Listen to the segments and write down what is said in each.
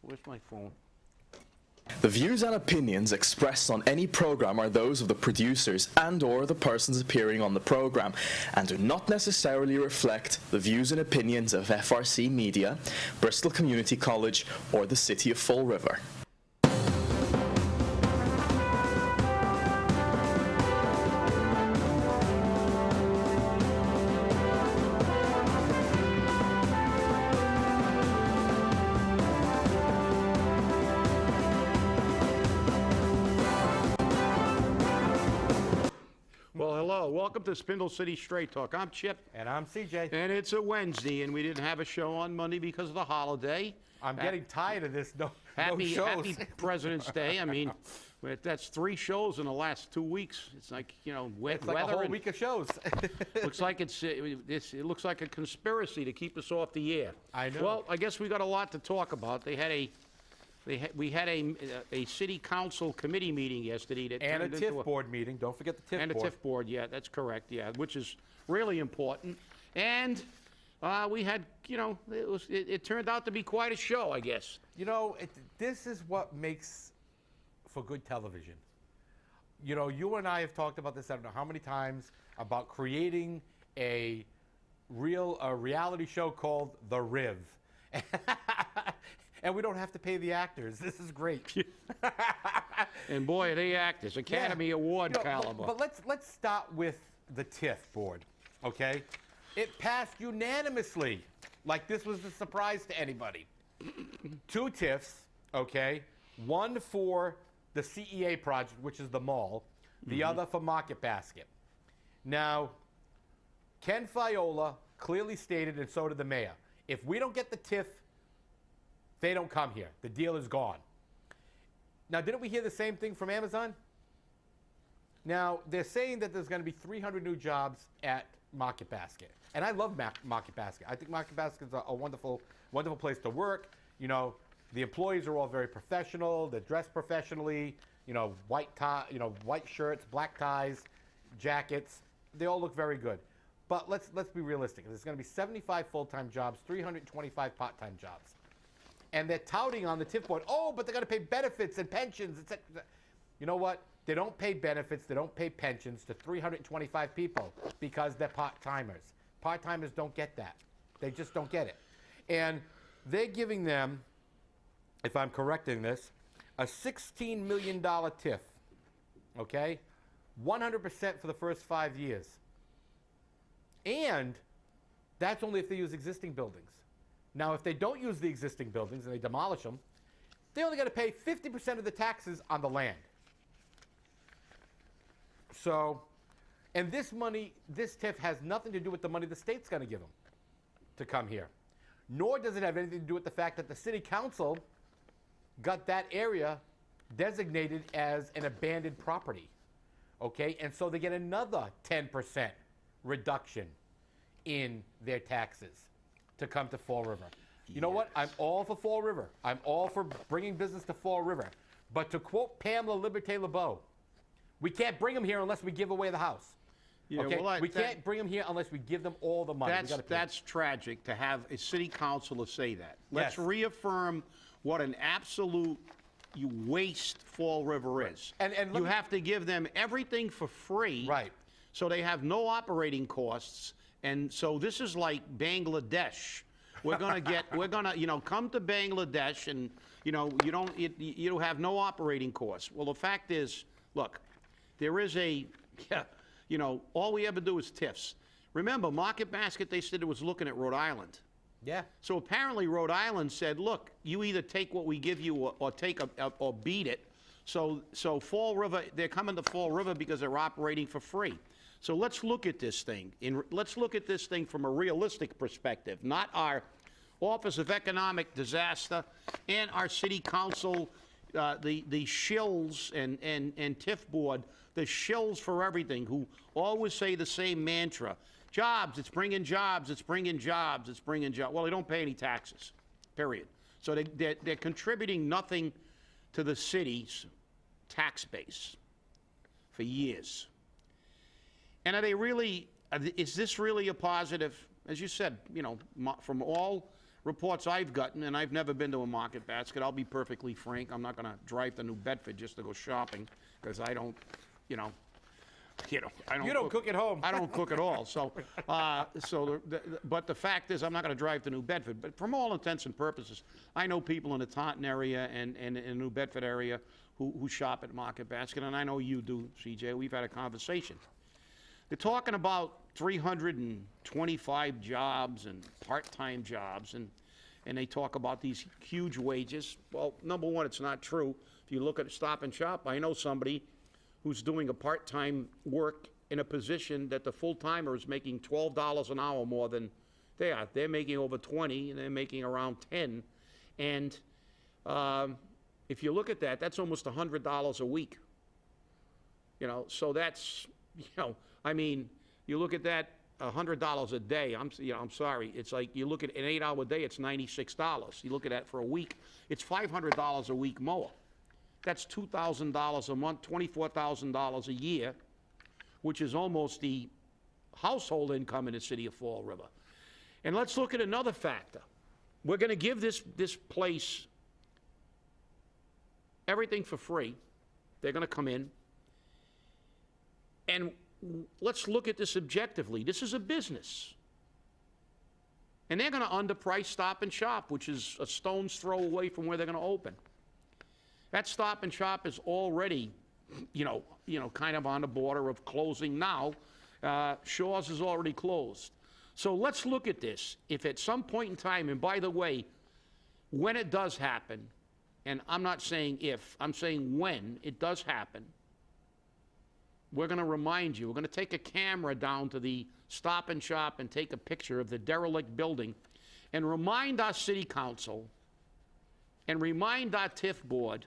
Where's my phone? The views and opinions expressed on any program are those of the producers and/or the persons appearing on the program, and do not necessarily reflect the views and opinions of FRC Media, Bristol Community College, or the City of Fall River. Welcome to Spindle City Straight Talk. I'm Chip. And I'm CJ. And it's a Wednesday, and we didn't have a show on Monday because of the holiday. I'm getting tired of this. No shows. Happy President's Day. I mean, that's 3 shows in the last 2 weeks. It's like, you know, wet it's like weather. A whole week of shows. Looks like it looks like a conspiracy to keep us off the air. I know. Well, I guess we got a lot to talk about. We had a city council committee meeting yesterday that and a turned into TIF board meeting. Don't forget the TIF board. And a TIF board, yeah, that's correct, yeah, which is really important. And we had, you know, it turned out to be quite a show, I guess. You know, this is what makes for good television. You know, you and I have talked about this, I don't know how many times, about creating a reality show called The Riv. And we don't have to pay the actors. This is great. And boy, are they actors, Academy Award caliber. But let's start with the TIF board, okay? It passed unanimously, like this was a surprise to anybody. 2 TIFs, okay? One for the CEA project, which is the mall, the other for Market Basket. Now, Ken Fiola clearly stated, and so did the mayor, if we don't get the TIF, they don't come here. The deal is gone. Now, didn't we hear the same thing from Amazon? Now, they're saying that there's going to be 300 new jobs at Market Basket. And I love Market Basket. I think Market Basket is a wonderful, wonderful place to work. You know, the employees are all very professional. They're dressed professionally. You know, white shirts, black ties, jackets. They all look very good. But let's be realistic. There's going to be 75 full-time jobs, 325 part-time jobs. And they're touting on the TIF board, oh, but they're going to pay benefits and pensions, etc. You know what? They don't pay benefits, they don't pay pensions to 325 people because they're part-timers. Part-timers don't get that. They just don't get it. And they're giving them, if I'm correcting this, a $16 million TIF, okay? 100% for the first 5 years. And that's only if they use existing buildings. Now, if they don't use the existing buildings and they demolish them, they only got to pay 50% of the taxes on the land. So, and this money, this TIF has nothing to do with the money the state's going to give them to come here. Nor does it have anything to do with the fact that the city council got that area designated as an abandoned property. Okay, and so they get another 10% reduction in their taxes to come to Fall River. You know what? I'm all for Fall River. I'm all for bringing business to Fall River. But to quote Pamela Liberté LeBeau, we can't bring them here unless we give away the house. Yeah, okay? well, we can't bring them here unless we give them all the money. That's tragic to have a city councilor say that. Let's reaffirm what an absolute waste Fall River is. And you have to give them everything for free. Right. So they have no operating costs. And so this is like Bangladesh. We're gonna come to Bangladesh, and you have no operating costs. Well, the fact is, look, there is all we ever do is TIFs. Remember, Market Basket, they said it was looking at Rhode Island. Yeah. So apparently Rhode Island said, look, you either take what we give you or take or beat it. So Fall River, they're coming to Fall River because they're operating for free. So let's look at this thing. Let's look at this thing from a realistic perspective, not our Office of Economic Disaster and our city council, the shills and TIF board, the shills for everything, who always say the same mantra. Jobs, it's bringing jobs, it's bringing jobs, it's bringing jobs. Well, they don't pay any taxes, period. So they're contributing nothing to the city's tax base for years. And are they really, is this really a positive? As you said, from all reports I've gotten, and I've never been to a Market Basket, I'll be perfectly frank, I'm not gonna drive to New Bedford just to go shopping, because I don't, I don't. You don't cook at home. I don't cook at all, so, but the fact is, I'm not gonna drive to New Bedford, but from all intents and purposes, I know people in the Taunton area and in the New Bedford area who shop at Market Basket, and I know you do, CJ, we've had a conversation. They're talking about 325 jobs and part-time jobs, and they talk about these huge wages. Well, number one, it's not true. If you look at Stop and Shop, I know somebody who's doing a part-time work in a position that the full-timer is making $12 an hour more than they are. They're making over 20, and they're making around 10. And if you look at that, that's almost $100 a week. So that's, I mean, you look at that, $100 a day, I'm sorry, it's like, you look at an 8-hour day, it's $96. You look at that for a week, it's $500 a week more. That's $2,000 a month, $24,000 a year, which is almost the household income in the city of Fall River. And let's look at another factor. We're gonna give this place everything for free. They're gonna come in, and let's look at this objectively. This is a business. And they're gonna underprice Stop and Shop, which is a stone's throw away from where they're gonna open. That Stop and Shop is already, kind of on the border of closing now. Shaw's is already closed. So let's look at this. If at some point in time, and by the way, when it does happen, and I'm not saying if, I'm saying when it does happen, we're gonna remind you, we're gonna take a camera down to the Stop and Shop and take a picture of the derelict building and remind our city council and remind our TIF board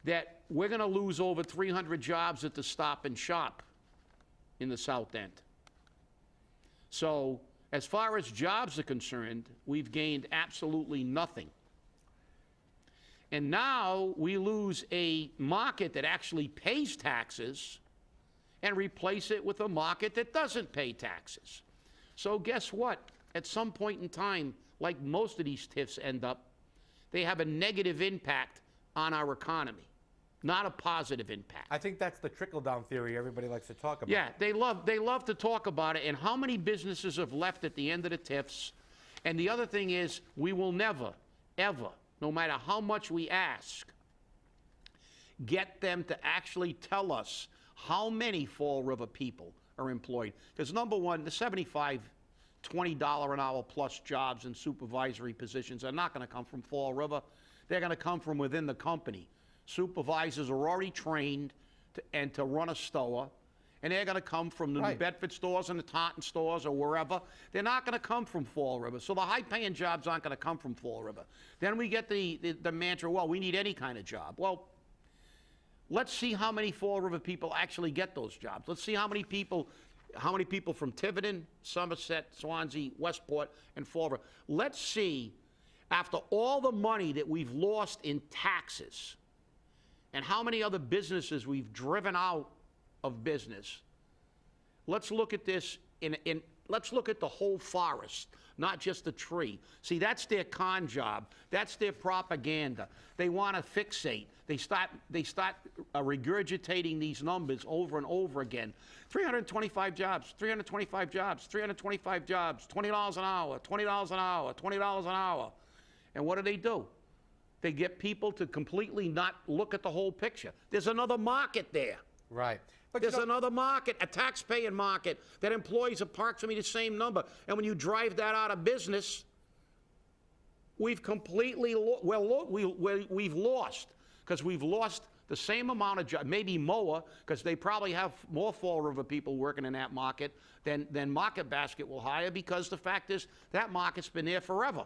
that we're gonna lose over 300 jobs at the Stop and Shop in the South End. So, as far as jobs are concerned, we've gained absolutely nothing. And now we lose a market that actually pays taxes and replace it with a market that doesn't pay taxes. So guess what? At some point in time, like most of these TIFs end up, they have a negative impact on our economy, not a positive impact. I think that's the trickle-down theory everybody likes to talk about. Yeah, they love to talk about it, and how many businesses have left at the end of the TIFs. And the other thing is, we will never, ever, no matter how much we ask, get them to actually tell us how many Fall River people are employed. Because number one, the $75, $20 an hour plus jobs in supervisory positions are not gonna come from Fall River. They're gonna come from within the company. Supervisors are already trained to run a store, and they're gonna come from the New Bedford stores and the Taunton stores or wherever. They're not gonna come from Fall River. So the high-paying jobs aren't gonna come from Fall River. Then we get the mantra, well, we need any kind of job. Well, let's see how many Fall River people actually get those jobs. Let's see how many people from Tiverton, Somerset, Swansea, Westport, and Fall River. Let's see, after all the money that we've lost in taxes, and how many other businesses we've driven out of business, let's look at this let's look at the whole forest, not just the tree. See, that's their con job. That's their propaganda. They want to fixate. They start regurgitating these numbers over and over again. 325 jobs, 325 jobs, 325 jobs, $20 an hour, $20 an hour, $20 an hour. And what do? They get people to completely not look at the whole picture. There's another market there. Right. But There's another market, a tax-paying market, that employs approximately the same number. And when you drive that out of business, we've completely, we've lost, because we've lost the same amount of jobs, maybe more, because they probably have more Fall River people working in that market than Market Basket will hire, because the fact is, that market's been there forever.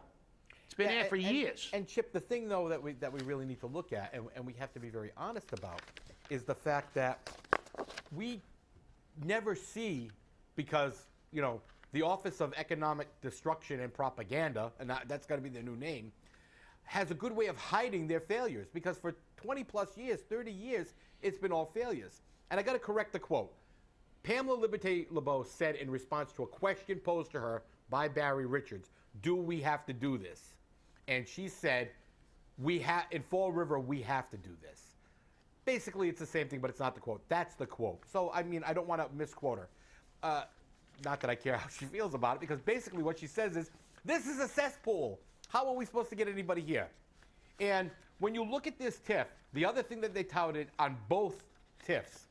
It's been there for years. And Chip, the thing though that we really need to look at, and we have to be very honest about, is the fact that we never see, because the Office of Economic Destruction and Propaganda, and that's got to be their new name, has a good way of hiding their failures, because for 20 plus years, 30 years, it's been all failures. And I got to correct the quote. Pamela Liberté LeBeau said in response to a question posed to her by Barry Richards do we have to do this? And she said, in Fall River, we have to do this. Basically, it's the same thing, but it's not the quote. That's the quote. So, I mean, I don't want to misquote her. Not that I care how she feels about it, because basically what she says is, this is a cesspool. How are we supposed to get anybody here? And when you look at this TIF, the other thing that they touted on both TIFs,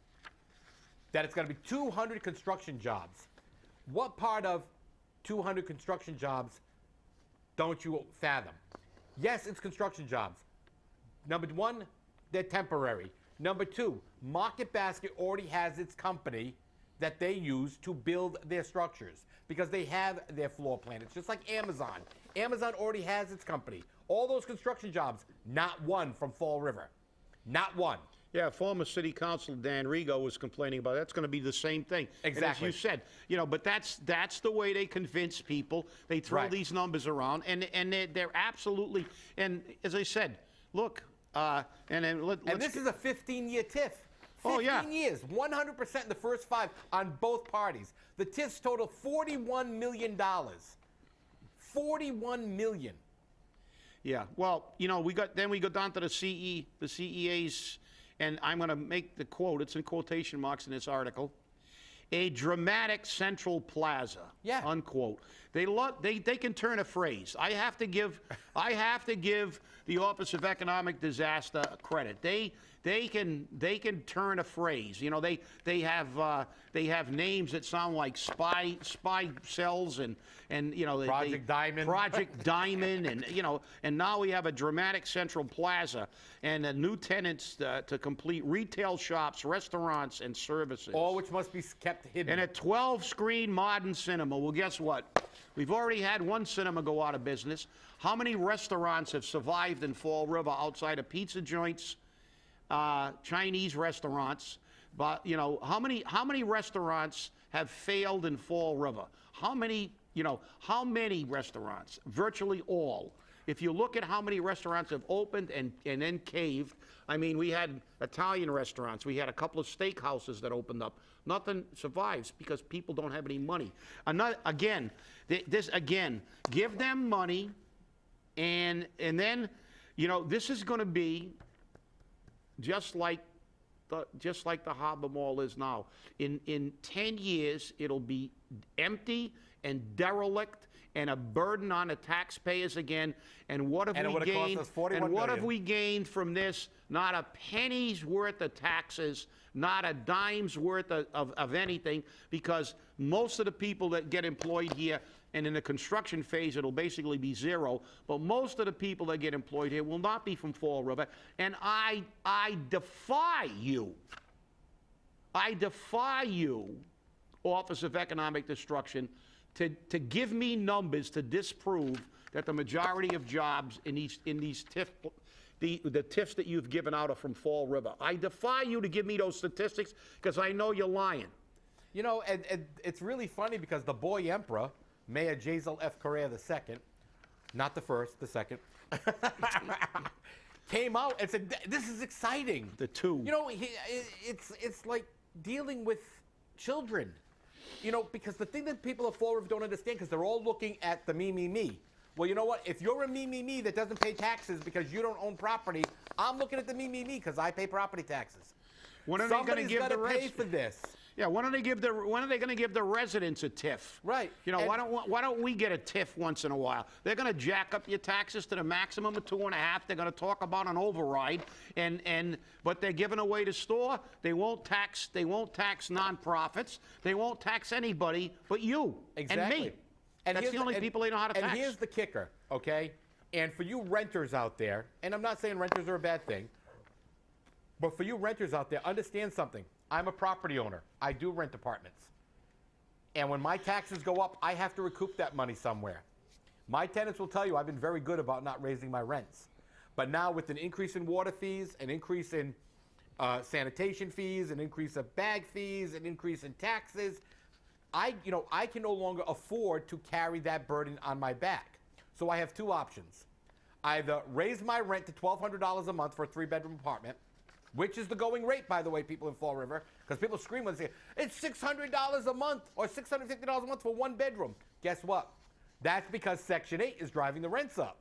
that it's going to be 200 construction jobs. What part of 200 construction jobs don't you fathom? Yes, it's construction jobs. Number one, they're temporary. Number two, Market Basket already has its company that they use to build their structures because they have their floor plan. It's just like Amazon. Amazon already has its company. All those construction jobs, not one from Fall River. Not one. Yeah, former city council Dan Rigo was complaining about that's going to be the same thing. Exactly. And as you said, but that's the way they convince people. They throw Right. these numbers around, and they're absolutely. And as I said, look, and then let's. And this is a 15-year TIF. 15 Oh, yeah. years, 100% in the first 5 on both parties. The TIFs total $41 million. $41 million. Yeah, well, we go down to the CEA's, and I'm going to make the quote. It's in quotation marks in this article. A dramatic central plaza. Yeah. Unquote. They can turn a phrase. I have to give the Office of Economic Disaster credit. They can turn a phrase. They have names that sound like spy cells and Project Diamond. Project Diamond, and now we have a dramatic central plaza and new tenants to complete retail shops, restaurants, and services. All which must be kept hidden. And a 12-screen modern cinema. Well, guess what? We've already had one cinema go out of business. How many restaurants have survived in Fall River outside of pizza joints, Chinese restaurants? But how many restaurants have failed in Fall River? How many restaurants? Virtually all. If you look at how many restaurants have opened and then caved, I mean, we had Italian restaurants. We had a couple of steakhouses that opened up. Nothing survives because people don't have any money. Again, give them money, and then, this is going to be just like the Harbor Mall is now. In 10 years, it'll be empty and derelict and a burden on the taxpayers again. And what have we gained? And what have we gained from this? Not a penny's worth of taxes, not a dime's worth of anything, because most of the people that get employed here, and in the construction phase, it'll basically be zero, but most of the people that get employed here will not be from Fall River. And I defy you, Office of Economic Destruction, to give me numbers to disprove that the majority of jobs in these TIF, the TIFs that you've given out are from Fall River. I defy you to give me those statistics because I know you're lying. And it's really funny because the boy emperor, Mayor Jazel F. Correa II, not the first, the second, came out and said, "This is exciting." The two. It's like dealing with children. Because the thing that people of Fall River don't understand, because they're all looking at the me. Well, you know what? If you're a me that doesn't pay taxes because you don't own property, I'm looking at the me because I pay property taxes. When are they going to Somebody's give got the to pay for this. Yeah, when are they going to give the residents a TIF? Right. Why don't we get a TIF once in a while? They're going to jack up your taxes to the maximum of 2.5. They're going to talk about an override, but they're giving away the store. They won't tax nonprofits. They won't tax anybody but you and me. And that's the only people they know how to tax. And here's the kicker, okay? And for you renters out there, and I'm not saying renters are a bad thing, but for you renters out there, understand something. I'm a property owner. I do rent apartments. And when my taxes go up, I have to recoup that money somewhere. My tenants will tell you I've been very good about not raising my rents. But now with an increase in water fees, an increase in sanitation fees, an increase of bag fees, an increase in taxes, I can no longer afford to carry that burden on my back. So I have two options. Either raise my rent to $1,200 a month for a 3-bedroom apartment, which is the going rate, by the way, people in Fall River, because people scream when they say, it's $600 a month or $650 a month for 1 bedroom. Guess what? That's because Section 8 is driving the rents up.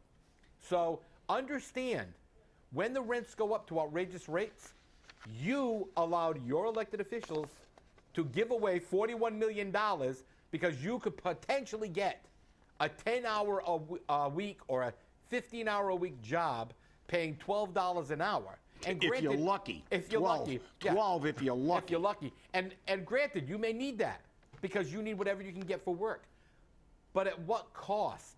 So understand, when the rents go up to outrageous rates, you allowed your elected officials to give away $41 million because you could potentially get a 10-hour a week or a 15-hour-a-week job paying $12 an hour. And If you're lucky. If you're 12. lucky. 12 if you're lucky. If you're lucky. And granted, you may need that because you need whatever you can get for work. But at what cost?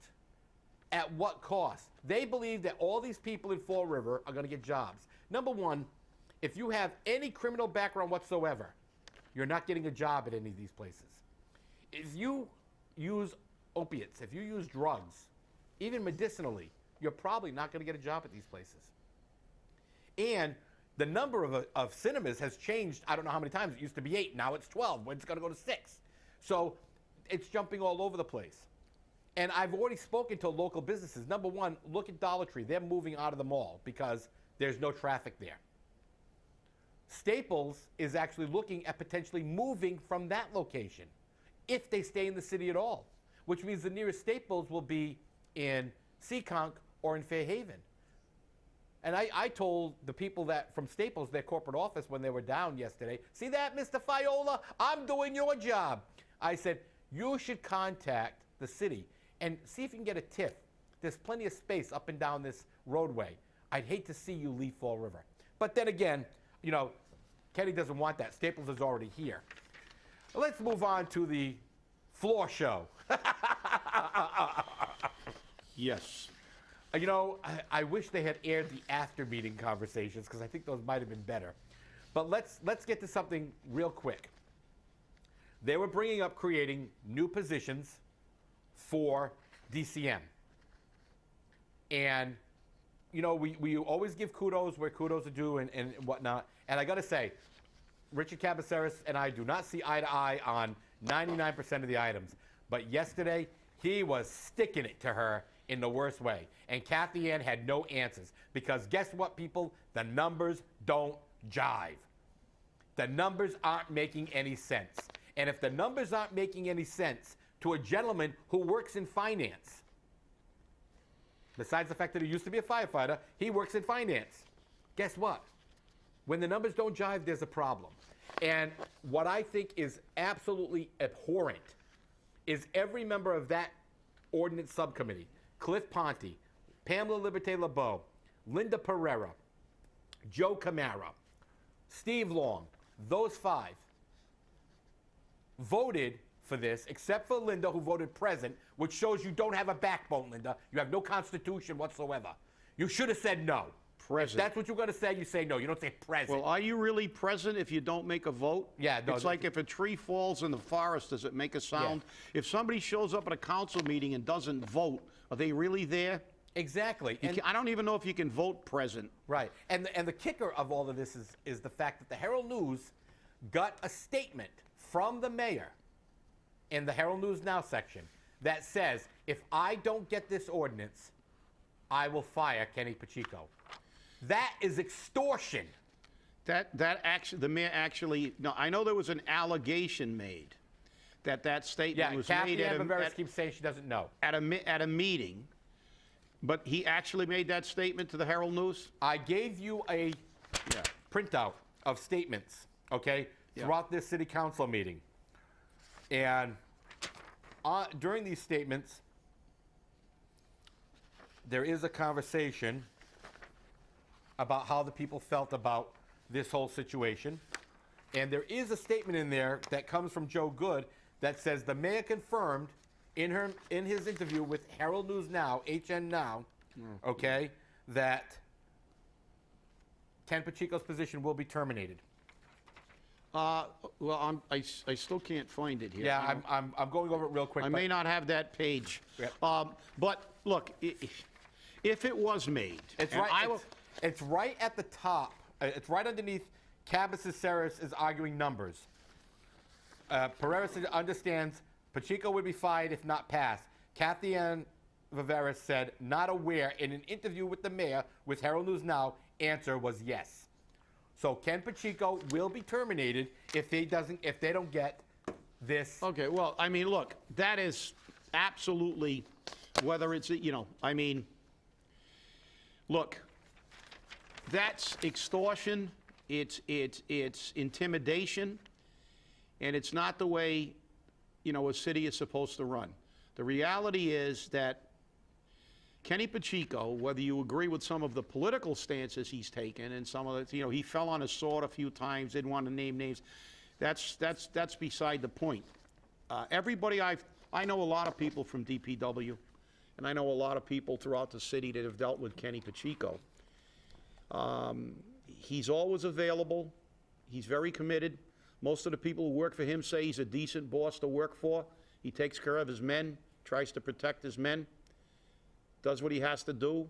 At what cost? They believe that all these people in Fall River are going to get jobs. Number one, if you have any criminal background whatsoever, you're not getting a job at any of these places. If you use opiates, if you use drugs, even medicinally, you're probably not going to get a job at these places. And the number of cinemas has changed. I don't know how many times. It used to be 8. Now it's 12. When it's going to go to 6. So it's jumping all over the place. And I've already spoken to local businesses. Number one, look at Dollar Tree. They're moving out of the mall because there's no traffic there. Staples is actually looking at potentially moving from that location if they stay in the city at all, which means the nearest Staples will be in Seekonk or in Fairhaven. And I told the people that from Staples, their corporate office, when they were down yesterday, see that, Mr. Fiola? I'm doing your job. I said, you should contact the city and see if you can get a TIF. There's plenty of space up and down this roadway. I'd hate to see you leave Fall River. But then again, you know, Kenny doesn't want that. Staples is already here. Let's move on to the floor show. Yes. You know, I wish they had aired the after-meeting conversations because I think those might have been better. But let's get to something real quick. They were bringing up creating new positions for DCM. And, you know, we always give kudos where kudos are due and whatnot. And I got to say, Richard Cabaceres and I do not see eye to eye on 99% of the items. But yesterday, he was sticking it to her in the worst way. And Kathy Ann had no answers. Because guess what, people? The numbers don't jive. The numbers aren't making any sense. And if the numbers aren't making any sense to a gentleman who works in finance, besides the fact that he used to be a firefighter, he works in finance. Guess what? When the numbers don't jive, there's a problem. And what I think is absolutely abhorrent is every member of that ordinance subcommittee, Cliff Ponte, Pamela Liberté LeBeau, Linda Pereira, Joe Camara, Steve Long, those 5 voted for this, except for Linda, who voted present, which shows you don't have a backbone, Linda. You have no constitution whatsoever. You should have said no. Present. If that's what you're going to say, you say no. You don't say present. Well, are you really present if you don't make a vote? Yeah, no, It's like if a tree falls in the forest, does it make a sound? If somebody shows up at a council meeting and doesn't vote, are they really there? Exactly. I don't even know if you can vote present. Right. And the kicker of all of this is the fact that the Herald News got a statement from the mayor in the Herald News Now section that says, if I don't get this ordinance, I will fire Kenny Pacheco. That is extortion. That actually, the mayor actually, no, I know there was an allegation made that statement was made Kathy Ann Viveris keeps saying she doesn't know. at a meeting, but he actually made that statement to the Herald News? I gave you a printout of statements, okay, throughout this city council meeting. And during these statements, there is a conversation about how the people felt about this whole situation. And there is a statement in there that comes from Joe Good that says the mayor confirmed in his interview with Herald News Now, HN Now, okay, that Ken Pacheco's position will be terminated. Well, I still can't find it here. Yeah, I'm going over it real quick. I may not have that page. Yep. But look, if it was made, It's and right. It's right at the top. It's right underneath. Cabaceres is arguing numbers. Pereira understands Pacheco would be fired if not passed. Kathy Ann Viveris said, not aware. In an interview with the mayor with Herald News Now, answer was yes. So Ken Pacheco will be terminated if they don't get this. Okay, well, I mean, look, that is absolutely, whether it's, I mean, look, that's extortion, it's intimidation, and it's not the way, a city is supposed to run. The reality is that Kenny Pacheco, whether you agree with some of the political stances he's taken and some of the, he fell on his sword a few times, didn't want to name names, that's beside the point. Everybody I know a lot of people from DPW, and I know a lot of people throughout the city that have dealt with Kenny Pacheco. He's always available. He's very committed. Most of the people who work for him say he's a decent boss to work for. He takes care of his men, tries to protect his men, does what he has to do.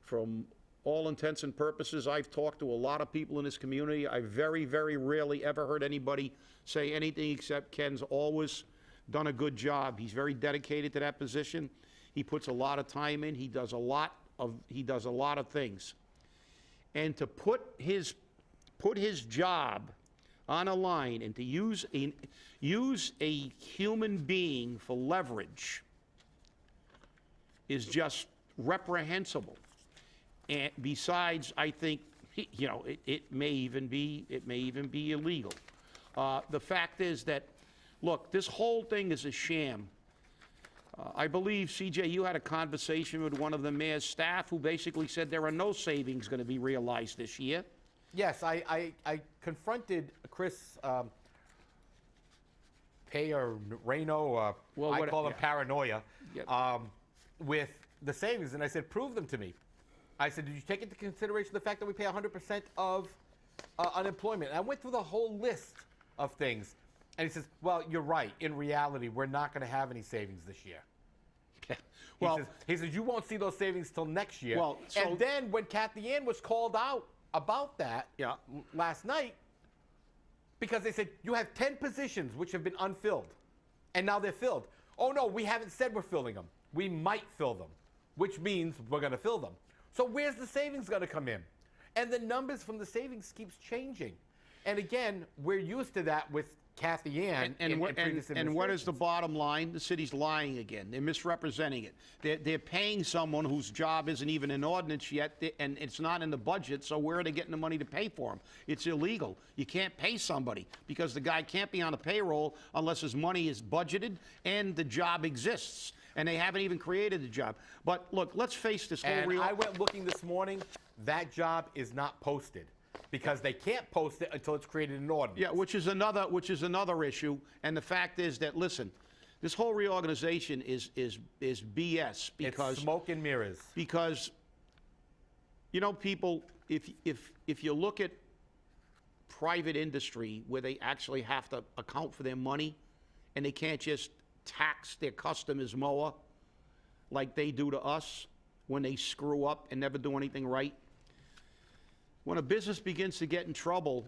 From all intents and purposes, I've talked to a lot of people in this community. I very, very rarely ever heard anybody say anything except Ken's always done a good job. He's very dedicated to that position. He puts a lot of time in. He does a lot of things. And to put his job on a line and to use a human being for leverage is just reprehensible. And besides, I think, it may even be illegal. The fact is that, look, this whole thing is a sham. I believe, CJ, you had a conversation with one of the mayor's staff who basically said there are no savings going to be realized this year. Yes, I confronted Chris Reno, I call him Paranoia, with the savings, and I said, prove them to me. I said, did you take into consideration the fact that we pay 100% of unemployment? And I went through the whole list of things, and he says, well, you're right. In reality, we're not going to have any savings this year. Well, he says, you won't see those savings till next year. Well, so, and then when Kathy Ann was called out about that last night, because they said, you have 10 positions which have been unfilled, and now they're filled. Oh, no, we haven't said we're filling them. We might fill them, which means we're going to fill them. So where's the savings going to come in? And the numbers from the savings keeps changing. And again, we're used to that with Kathy Ann and what is the bottom line? The city's lying again. They're misrepresenting it. They're paying someone whose job isn't even in ordinance yet, and it's not in the budget, so where are they getting the money to pay for them? It's illegal. You can't pay somebody because the guy can't be on a payroll unless his money is budgeted and the job exists. And they haven't even created the job. But look, let's face this whole real. I went looking this morning. That job is not posted because they can't post it until it's created in ordinance. Yeah, which is another issue. And the fact is that, listen, this whole reorganization is BS because it's smoke and mirrors. Because, people, if you look at private industry where they actually have to account for their money, and they can't just tax their customers more like they do to us when they screw up and never do anything right. When a business begins to get in trouble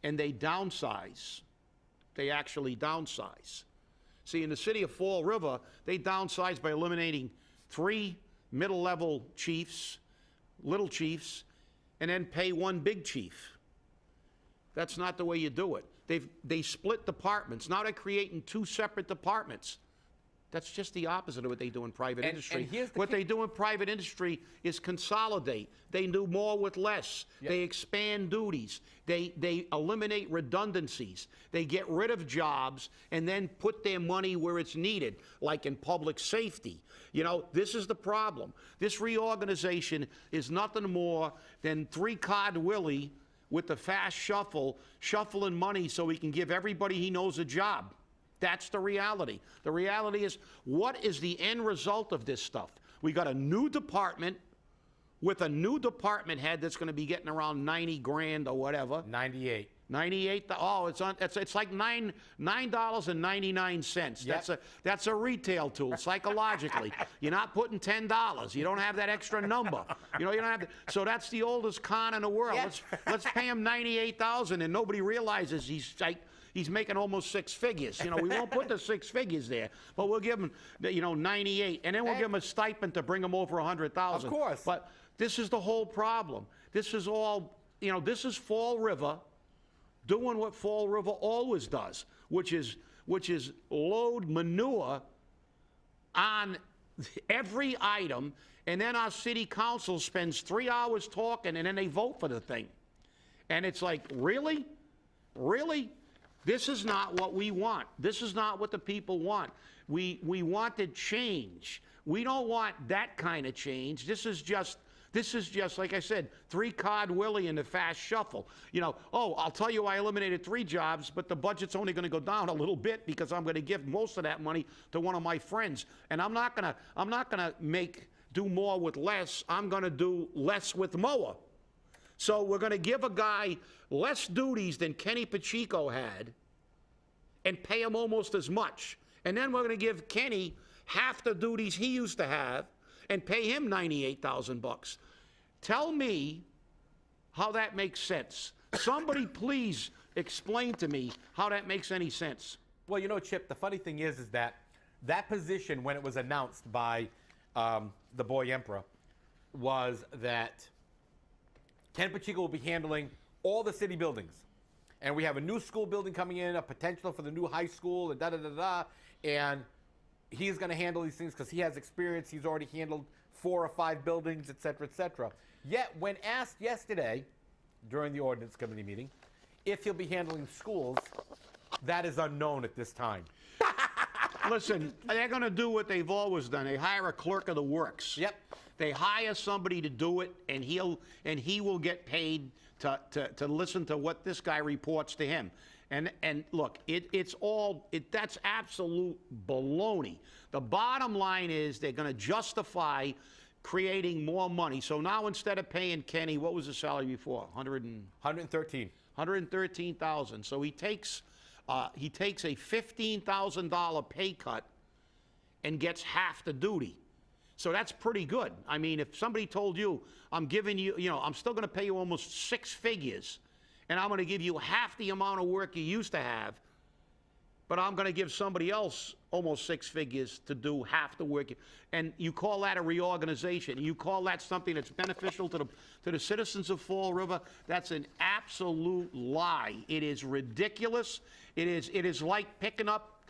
and they downsize, they actually downsize. See, in the city of Fall River, they downsized by eliminating 3 middle-level chiefs, little chiefs, and then pay 1 big chief. That's not the way you do it. They split departments. Now they're creating 2 separate departments. That's just the opposite of what they do in private industry. What they do in private industry is consolidate. They do more with less. Yep. They expand duties. They eliminate redundancies. They get rid of jobs and then put their money where it's needed, like in public safety. This is the problem. This reorganization is nothing more than 3-card Willie with the fast shuffling money so he can give everybody he knows a job. That's the reality. The reality is, what is the end result of this stuff? We got a new department with a new department head that's going to be getting around 90 grand or whatever. 98. 98. Oh, it's like $9.99. Yep. That's a retail tool psychologically. You're not putting $10. You don't have that extra number. You don't have to, so that's the oldest con in the world. Yes. Let's pay him $98,000 and nobody realizes he's making almost 6 figures. We won't put the 6 figures there, but we'll give him 98, and then we'll give him a stipend to bring him over 100,000. Of course. But this is the whole problem. This is all this is Fall River doing what Fall River always does, which is load manure on every item, and then our city council spends 3 hours talking, and then they vote for the thing. And it's like, really? Really? This is not what we want. This is not what the people want. We wanted change. We don't want that kind of change. This is just, like I said, 3-card Willie in the fast shuffle. You know, oh, I'll tell you I eliminated 3 jobs, but the budget's only going to go down a little bit because I'm going to give most of that money to one of my friends. And I'm not going to do more with less. I'm going to do less with more. So we're going to give a guy less duties than Kenny Pacheco had and pay him almost as much. And then we're going to give Kenny half the duties he used to have and pay him $98,000. Tell me how that makes sense. Somebody please explain to me how that makes any sense. Well, you know, Chip, the funny thing is that that position, when it was announced by the boy Emperor, was that Ken Pacheco will be handling all the city buildings. And we have a new school building coming in, a potential for the new high school, and da-da-da-da. And he's going to handle these things because he has experience. He's already handled 4 or 5 buildings, et cetera, et cetera. Yet, when asked yesterday during the ordinance committee meeting if he'll be handling schools, that is unknown at this time. Listen, they're going to do what they've always done. They hire a clerk of the works. Yep. They hire somebody to do it, and he will get paid to listen to what this guy reports to him. And look, that's absolute baloney. The bottom line is they're going to justify creating more money. So now instead of paying Kenny, what was the salary before? 113. $113,000. So he takes a $15,000 pay cut and gets half the duty. So that's pretty good. I mean, if somebody told you, I'm giving you, I'm still going to pay you almost 6 figures, and I'm going to give you half the amount of work you used to have, but I'm going to give somebody else almost 6 figures to do half the work. And you call that a reorganization. You call that something that's beneficial to the citizens of Fall River. That's an absolute lie. It is ridiculous. It is like picking up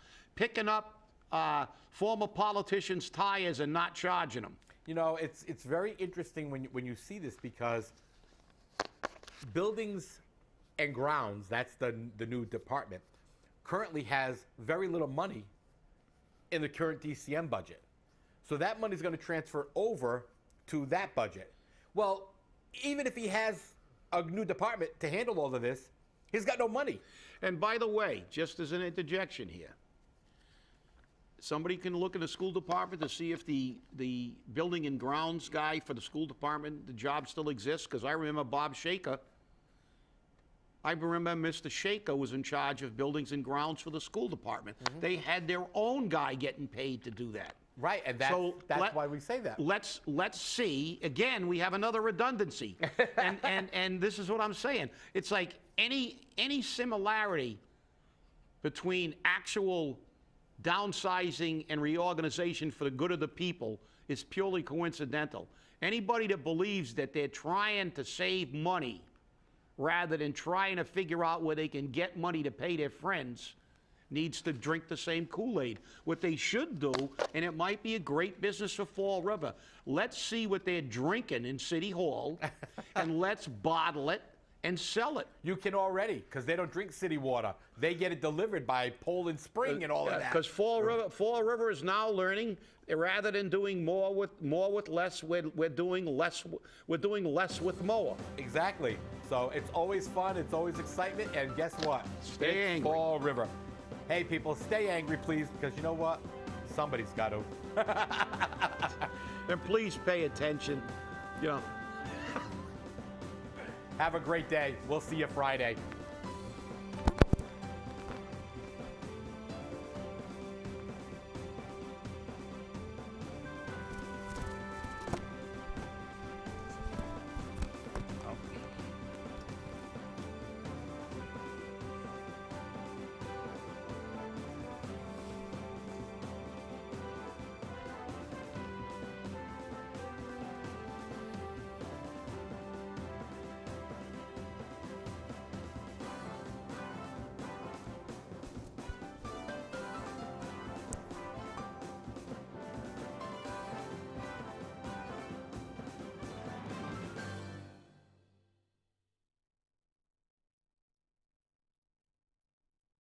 former politicians' tires and not charging them. You know, it's very interesting when you see this, because buildings and grounds, that's the new department, currently has very little money in the current DCM budget. So that money is going to transfer over to that budget. Well, even if he has a new department to handle all of this, he's got no money. And by the way, just as an interjection here, somebody can look at the school department to see if the building and grounds guy for the school department, the job still exists, because I remember Bob Shaker. I remember Mr. Shaker was in charge of buildings and grounds for the school department. Mm-hmm. They had their own guy getting paid to do that. Right, and that's why we say that. Let's see. Again, we have another redundancy. and this is what I'm saying. It's like any similarity between actual downsizing and reorganization for the good of the people is purely coincidental. Anybody that believes that they're trying to save money rather than trying to figure out where they can get money to pay their friends needs to drink the same Kool-Aid. What they should do, and it might be a great business for Fall River, let's see what they're drinking in City Hall, and let's bottle it and sell it. You can already, because they don't drink city water. They get it delivered by Poland Spring and all of that. Because Fall River is now learning, rather than doing more with less, we're doing less with more. Exactly. So it's always fun, it's always excitement, and guess what? Stay it's angry. Fall River. Hey people, stay angry please, because you know what? Somebody's got to. And please pay attention. Have a great day. We'll see you Friday.